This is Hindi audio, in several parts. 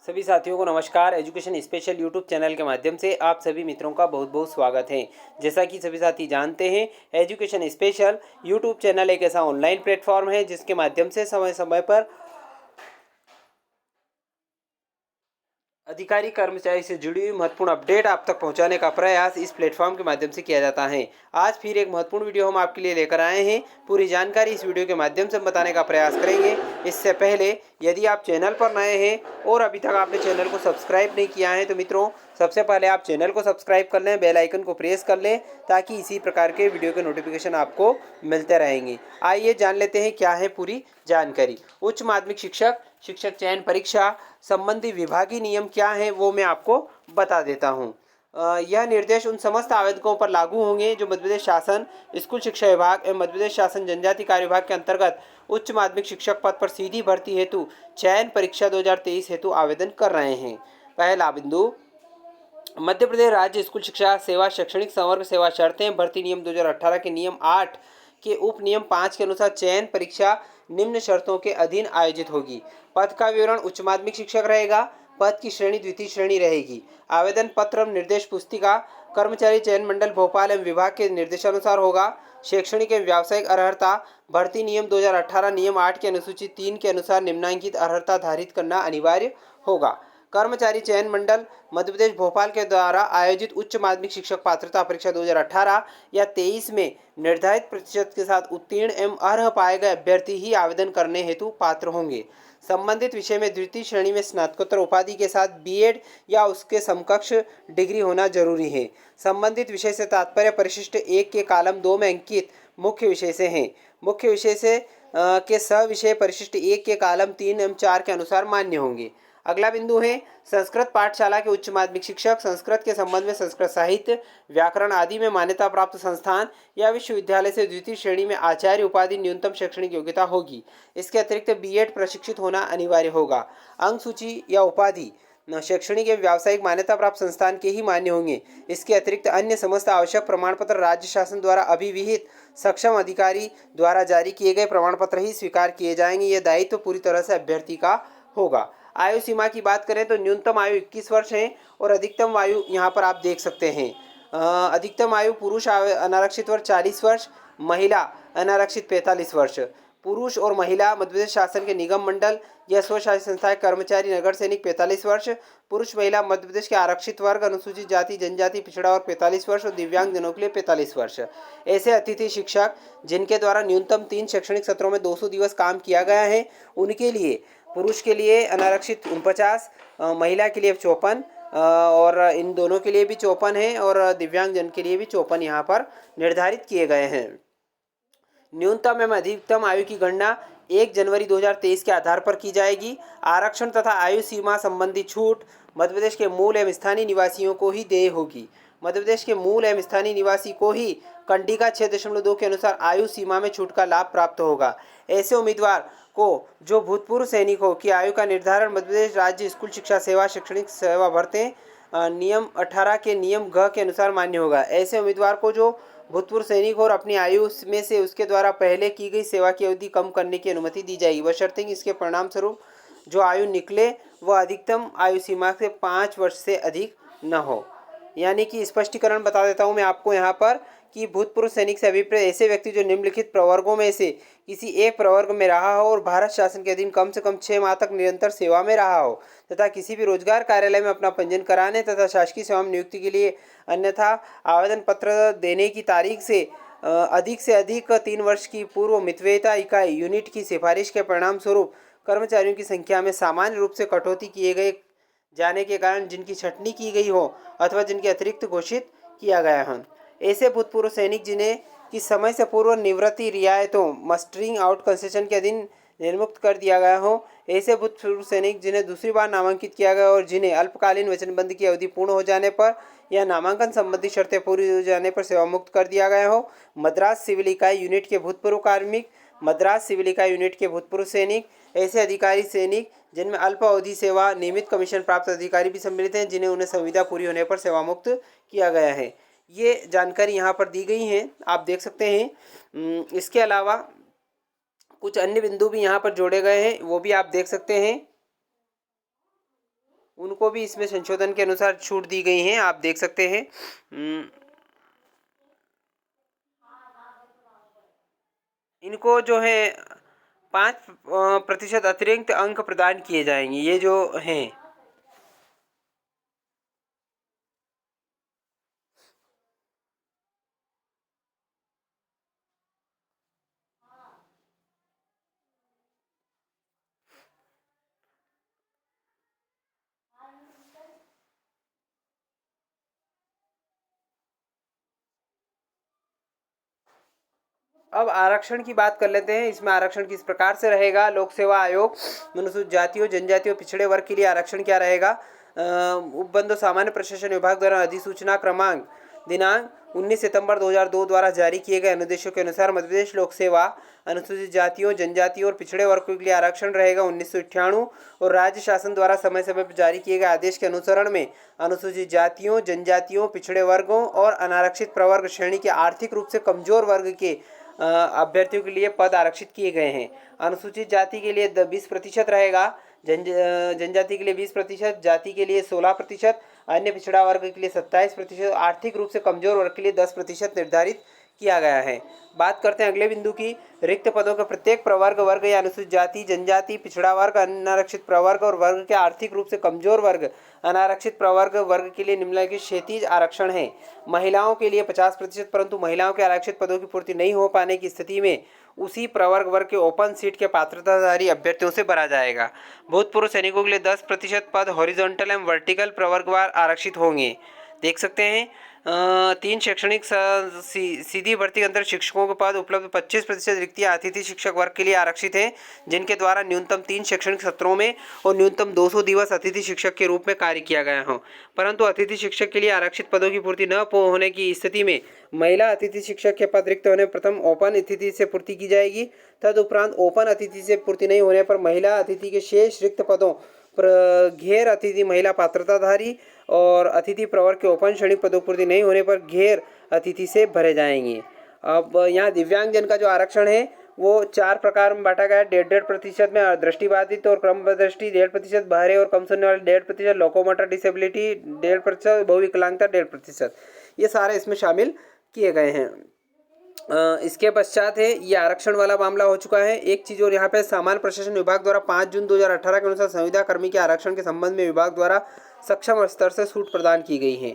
सभी साथियों को नमस्कार। एजुकेशन स्पेशल यूट्यूब चैनल के माध्यम से आप सभी मित्रों का बहुत बहुत स्वागत है। जैसा कि सभी साथी जानते हैं, एजुकेशन स्पेशल यूट्यूब चैनल एक ऐसा ऑनलाइन प्लेटफॉर्म है जिसके माध्यम से समय समय पर अधिकारी कर्मचारी से जुड़ी हुई महत्वपूर्ण अपडेट आप तक पहुंचाने का प्रयास इस प्लेटफॉर्म के माध्यम से किया जाता है। आज फिर एक महत्वपूर्ण वीडियो हम आपके लिए लेकर आए हैं। पूरी जानकारी इस वीडियो के माध्यम से हम बताने का प्रयास करेंगे। इससे पहले यदि आप चैनल पर नए हैं और अभी तक आपने चैनल को सब्सक्राइब नहीं किया है तो मित्रों, सबसे पहले आप चैनल को सब्सक्राइब कर लें, बेल आइकन को प्रेस कर लें ताकि इसी प्रकार के वीडियो के नोटिफिकेशन आपको मिलते रहेंगे। आइए जान लेते हैं क्या है पूरी जानकारी। उच्च माध्यमिक शिक्षक शिक्षक चयन परीक्षा संबंधी विभागीय नियम क्या है वो मैं आपको बता देता हूँ। यह निर्देश उन समस्त आवेदकों पर लागू होंगे जो मध्य प्रदेश शासन स्कूल शिक्षा विभाग एवं मध्य प्रदेश शासन जनजाति कार्य विभाग के अंतर्गत उच्च माध्यमिक शिक्षक पद पर सीधी भर्ती हेतु चयन परीक्षा 2023 हेतु आवेदन कर रहे हैं। पहला बिंदु, मध्य प्रदेश राज्य स्कूल शिक्षा सेवा शैक्षणिक संवर्ग सेवा शर्तें भर्ती नियम 2018 के नियम 8 के उप नियम 5 के अनुसार चयन परीक्षा निम्न शर्तों के अधीन आयोजित होगी। पद का विवरण उच्च माध्यमिक शिक्षक रहेगा। पद की श्रेणी द्वितीय श्रेणी रहेगी। आवेदन पत्र एवं निर्देश पुस्तिका कर्मचारी चयन मंडल भोपाल एवं विभाग के निर्देशानुसार होगा। शैक्षणिक एवं व्यावसायिक अर्हता भर्ती नियम 2018 नियम 8 के अनुसूची 3 के अनुसार निम्नांकित अर्हता धारित करना अनिवार्य होगा। कर्मचारी चयन मंडल मध्य प्रदेश भोपाल के द्वारा आयोजित उच्च माध्यमिक शिक्षक पात्रता परीक्षा 2018 या 23 में निर्धारित प्रतिशत के साथ उत्तीर्ण एवं अर्ह पाए गए अभ्यर्थी ही आवेदन करने हेतु पात्र होंगे। संबंधित विषय में द्वितीय श्रेणी में स्नातकोत्तर उपाधि के साथ बीएड या उसके समकक्ष डिग्री होना जरूरी है। संबंधित विषय से तात्पर्य परिशिष्ट 1 के कॉलम 2 में अंकित मुख्य विषय से है। मुख्य विषय से के सह विषय परिशिष्ट 1 के कॉलम 3 एवं 4 के अनुसार मान्य होंगे। अगला बिंदु है संस्कृत पाठशाला के उच्च माध्यमिक शिक्षक संस्कृत के संबंध में संस्कृत साहित्य व्याकरण आदि में मान्यता प्राप्त संस्थान या विश्वविद्यालय से द्वितीय श्रेणी में आचार्य उपाधि न्यूनतम शैक्षणिक योग्यता होगी। इसके अतिरिक्त बीएड प्रशिक्षित होना अनिवार्य होगा। अंक सूची या उपाधि शैक्षणिक एवं व्यावसायिक मान्यता प्राप्त संस्थान के ही मान्य होंगे। इसके अतिरिक्त अन्य समस्त आवश्यक प्रमाण पत्र राज्य शासन द्वारा अभिविहित सक्षम अधिकारी द्वारा जारी किए गए प्रमाण पत्र ही स्वीकार किए जाएंगे। यह दायित्व पूरी तरह से अभ्यर्थी का होगा। आयु सीमा की बात करें तो न्यूनतम आयु 21 वर्ष है और अधिकतम आयु यहाँ पर आप देख सकते हैं। अधिकतम आयु पुरुष अनारक्षित वर्ग 40 वर्ष, महिला अनारक्षित 45 वर्ष। पुरुष और महिला मध्य प्रदेश शासन के निगम मंडल या स्वशासित संस्थाएं कर्मचारी नगर सैनिक 45 वर्ष, पुरुष महिला मध्य प्रदेश के आरक्षित वर्ग अनुसूचित जाति जनजाति पिछड़ा वर्ग 45 वर्ष और दिव्यांग जनों के लिए 45 वर्ष। ऐसे अतिथि शिक्षक जिनके द्वारा न्यूनतम 3 शैक्षणिक सत्रों में 200 दिवस काम किया गया है उनके लिए पुरुष के लिए अनारक्षित 49, महिला के लिए 54 और इन दोनों के लिए भी 54 है और दिव्यांग जन के लिए भी 54 यहाँ पर निर्धारित किए गए हैं। न्यूनतम एवं अधिकतम आयु की गणना 1 जनवरी 2023 के आधार पर की जाएगी। आरक्षण तथा आयु सीमा संबंधी छूट मध्य प्रदेश के मूल एवं स्थानीय निवासियों को ही देय होगी। मध्य प्रदेश के मूल एवं स्थानीय निवासी को ही कंडिका 6.2 के अनुसार आयु सीमा में छूट का लाभ प्राप्त होगा। ऐसे उम्मीदवार को जो भूतपूर्व सैनिकों की आयु का निर्धारण मध्य प्रदेश राज्य स्कूल शिक्षा सेवा शैक्षणिक सेवा भर्ती नियम 18 के नियम घ के अनुसार मान्य होगा। ऐसे उम्मीदवार को जो भूतपूर्व सैनिक और अपनी आयु में से उसके द्वारा पहले की गई सेवा की अवधि कम करने की अनुमति दी जाएगी, बशर्ते कि इसके परिणाम स्वरूप जो आयु निकले वह अधिकतम आयु सीमा से 5 वर्ष से अधिक न हो। यानी कि स्पष्टीकरण बता देता हूँ मैं आपको यहाँ पर कि भूतपूर्व सैनिक से अभिप्राय ऐसे व्यक्ति जो निम्नलिखित प्रवर्गों में से किसी एक प्रवर्ग में रहा हो और भारत शासन के अधीन कम से कम 6 माह तक निरंतर सेवा में रहा हो तथा किसी भी रोजगार कार्यालय में अपना पंजीयन कराने तथा शासकीय सेवा में नियुक्ति के लिए अन्यथा आवेदन पत्र देने की तारीख से अधिक 3 वर्ष की पूर्व मितव्ययिता इकाई यूनिट की सिफारिश के परिणाम स्वरूप कर्मचारियों की संख्या में सामान्य रूप से कटौती किए गए जाने के कारण जिनकी छंटनी की गई हो अथवा जिनके अतिरिक्त घोषित किया गया हो। ऐसे भूतपूर्व सैनिक जिन्हें कि समय से पूर्व निवृत्ति रियायतों मस्टरिंग आउट कंसेशन के अधीन निर्मुक्त कर दिया गया हो। ऐसे भूतपूर्व सैनिक जिन्हें दूसरी बार नामांकित किया गया और जिन्हें अल्पकालीन वचनबंदी की अवधि पूर्ण हो जाने पर या नामांकन संबंधी शर्तें पूरी हो जाने पर सेवा मुक्त कर दिया गया हो। मद्रास सिविल इकाई यूनिट के भूतपूर्व कार्मिक, मद्रास सिविल इकाई यूनिट के भूतपूर्व सैनिक, ऐसे अधिकारी सैनिक जिनमें अल्प अवधि सेवा नियमित कमीशन प्राप्त अधिकारी भी सम्मिलित हैं जिन्हें उन्हें संविदा पूरी होने पर सेवा मुक्त किया गया है। ये जानकारी यहाँ पर दी गई है, आप देख सकते हैं। इसके अलावा कुछ अन्य बिंदु भी यहाँ पर जोड़े गए हैं, वो भी आप देख सकते हैं। उनको भी इसमें संशोधन के अनुसार छूट दी गई हैं, आप देख सकते हैं। इनको जो है 5% अतिरिक्त अंक प्रदान किए जाएंगे, ये जो हैं। अब आरक्षण की बात कर लेते हैं। इसमें आरक्षण किस प्रकार से रहेगा। लोक सेवा आयोग अनुसूचित जातियों, जनजातियों, पिछड़े वर्ग के लिए आरक्षण क्या रहेगा। उपबंध सामान्य प्रशासन विभाग द्वारा अधिसूचना क्रमांक दिनांक 19 सितंबर 2002 द्वारा जारी किए गए अनुदेशों के अनुसार मध्य प्रदेश लोक सेवा अनुसूचित जातियों, जनजातियों और पिछड़े वर्गों के लिए आरक्षण रहेगा 1998 और राज्य शासन द्वारा समय समय पर जारी किए गए आदेश के अनुसरण में अनुसूचित जातियों, जनजातियों, पिछड़े वर्गों और अनारक्षित प्रवर्ग श्रेणी के आर्थिक रूप से कमजोर वर्ग के अभ्यर्थियों के लिए पद आरक्षित किए गए हैं। अनुसूचित जाति के लिए 20% रहेगा, जनजाति के लिए 20%, जाति के लिए 16%, अन्य पिछड़ा वर्ग के लिए 27%, आर्थिक रूप से कमजोर वर्ग के लिए 10% निर्धारित किया गया है। बात करते हैं अगले बिंदु की। रिक्त पदों के प्रत्येक प्रवर्ग वर्ग या अनुसूचित जाति, जनजाति, पिछड़ा वर्ग, अनारक्षित प्रवर्ग और वर्ग के आर्थिक रूप से कमजोर वर्ग अनारक्षित प्रवर्ग वर्ग के लिए निम्नलिखित क्षैतिज आरक्षण है। महिलाओं के लिए 50%, परंतु महिलाओं के आरक्षित पदों की पूर्ति नहीं हो पाने की स्थिति में उसी प्रवर्ग वर्ग के ओपन सीट के पात्रताधारी अभ्यर्थियों से भरा जाएगा। भूतपूर्व सैनिकों के लिए 10% पद हॉरिजॉन्टल एवं वर्टिकल प्रवर्गवार आरक्षित होंगे। देख सकते हैं 3 शैक्षणिक सीधी भर्ती के अंदर शिक्षकों के पद उपलब्ध 25% रिक्तियाँ अतिथि शिक्षक वर्ग के लिए आरक्षित हैं, जिनके द्वारा न्यूनतम 3 शैक्षणिक सत्रों में और न्यूनतम 200 दिवस अतिथि शिक्षक के रूप में कार्य किया गया हो। परंतु अतिथि शिक्षक के लिए आरक्षित पदों की पूर्ति न होने की स्थिति में महिला अतिथि शिक्षक के पद रिक्त होने प्रथम ओपन अतिथि से पूर्ति की जाएगी। तदुपरांत ओपन अतिथि से पूर्ति नहीं होने पर महिला अतिथि के शेष रिक्त पदों घेर अतिथि महिला पात्रताधारी और अतिथि प्रवर्ग के ओपन श्रेणी पदों पूर्ति नहीं होने पर घेर अतिथि से भरे जाएंगे। अब यहाँ दिव्यांगजन का जो आरक्षण है वो 4 प्रकार में बांटा गया है। 1.5% में दृष्टिबाधित और क्रमदृष्टि, 1.5% बहरे और कम सुनने वाले, 1.5% लोकोमोटर डिसेबिलिटी, 1.5% बहुविकलांगता, 1.5%, ये सारे इसमें शामिल किए गए हैं। इसके पश्चात है ये आरक्षण वाला मामला हो चुका है। एक चीज़ और यहाँ पे सामान्य प्रशासन विभाग द्वारा 5 जून 2018 के अनुसार संविदा कर्मी के आरक्षण के संबंध में विभाग द्वारा सक्षम स्तर से छूट प्रदान की गई है।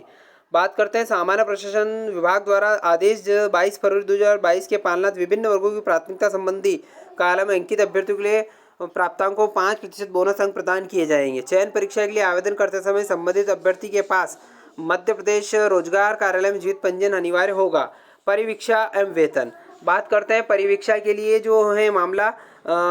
बात करते हैं सामान्य प्रशासन विभाग द्वारा आदेश 22 फरवरी 2022 के पालनात विभिन्न वर्गों की प्राथमिकता संबंधी काल में अंकित अभ्यर्थियों के लिए प्राप्तांकों को 5% बोनस अंक प्रदान किए जाएंगे। चयन परीक्षा के लिए आवेदन करते समय संबंधित अभ्यर्थी के पास मध्य प्रदेश रोजगार कार्यालय में जीवित पंजीयन अनिवार्य होगा। परिवीक्षा एवं वेतन, बात करते हैं परिवीक्षा के लिए जो है मामला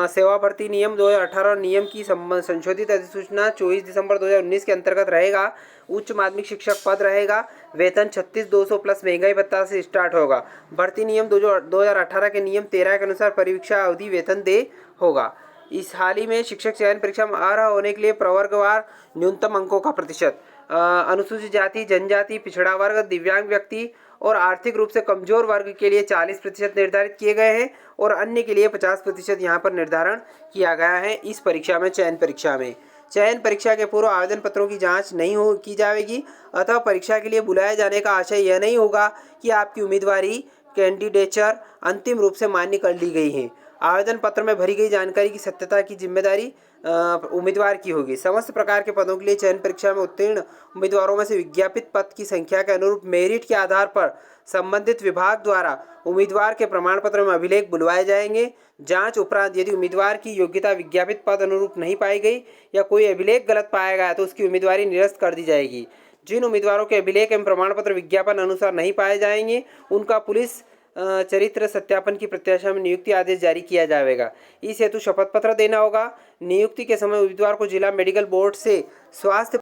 सेवा भर्ती नियम 2018 और नियम की संशोधित अधिसूचना 24 दिसंबर 2019 के अंतर्गत रहेगा। उच्च माध्यमिक शिक्षक पद रहेगा। वेतन 36,200 प्लस महंगाई भत्ता से स्टार्ट होगा। भर्ती नियम 2018 के नियम 13 के अनुसार परिवीक्षा अवधि वेतन दे होगा। इस हाल ही में शिक्षक चयन परीक्षा में अर्ह होने के लिए प्रवर्गवार न्यूनतम अंकों का प्रतिशत अनुसूचित जाति, जनजाति, पिछड़ा वर्ग, दिव्यांग व्यक्ति और आर्थिक रूप से कमजोर वर्ग के लिए 40% निर्धारित किए गए हैं और अन्य के लिए 50% यहाँ पर निर्धारण किया गया है। इस परीक्षा में चयन परीक्षा के पूर्व आवेदन पत्रों की जांच नहीं की जाएगी, अतः परीक्षा के लिए बुलाए जाने का आशय यह नहीं होगा कि आपकी उम्मीदवारी कैंडिडेचर अंतिम रूप से मान्य कर ली गई है। आवेदन पत्र में भरी गई जानकारी की सत्यता की जिम्मेदारी उम्मीदवार की होगी। समस्त प्रकार के पदों के लिए चयन परीक्षा में उत्तीर्ण उम्मीदवारों में से विज्ञापित पद की संख्या के अनुरूप मेरिट के आधार पर संबंधित विभाग द्वारा उम्मीदवार के प्रमाण पत्र में अभिलेख बुलवाए जाएंगे। जांच उपरांत यदि उम्मीदवार की योग्यता विज्ञापित पद अनुरूप नहीं पाई गई या कोई अभिलेख गलत पाया गया तो उसकी उम्मीदवारी निरस्त कर दी जाएगी। जिन उम्मीदवारों के अभिलेख एवं प्रमाण पत्र विज्ञापन अनुसार नहीं पाए जाएंगे उनका पुलिस चरित्र सत्यापन की प्रत्याशा में नियुक्ति आदेश जारी किया जाएगा। इस हेतु शपथ पत्र देना होगा। नियुक्ति के समय उम्मीदवार को जिला मेडिकल बोर्ड से स्वास्थ्य